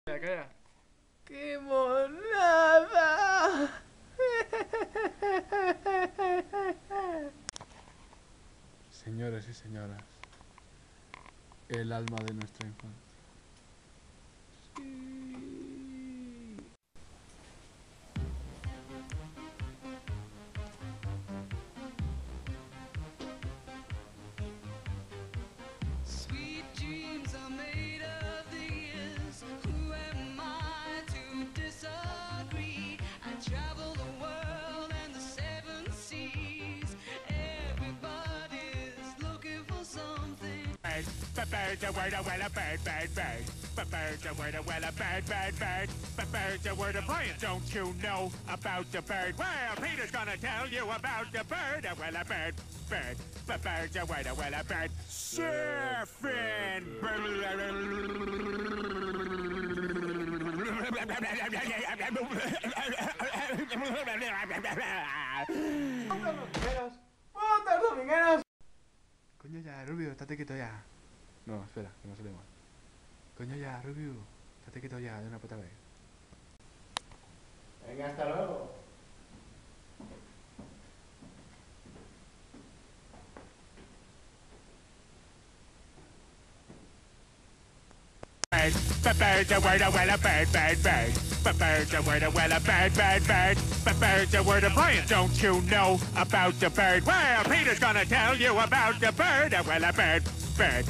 Calla. ¡Qué monada! Señores y señoras, el alma de nuestra infancia. Sweet dreams are made of these. Who am I to disagree? I travel the world and the seven seas. Everybody's looking for something. Birds are word, well, a bird, bird, bird. Birds are word, well, a bird, bird, bird. Birds are word, Brian. Don't you know about the bird? Well, Peter's gonna tell you about the bird. Well, a bird, bird. Birds are word, well, a bird. Surfing. ¡Putas domingueros! Coño ya, Rubiuh, estate quieto ya. No, espera, que no sale mal. Coño ya, Rubiuh, estate quieto ya, de una puta vez. Venga, hasta luego. Birds are word, well, a bird, bird, bird. Birds are word, well, a bird, bird, bird. Birds are word, Brian. Don't you know about the bird? Well, Peter's gonna tell you about the bird. Well, a bird, bird.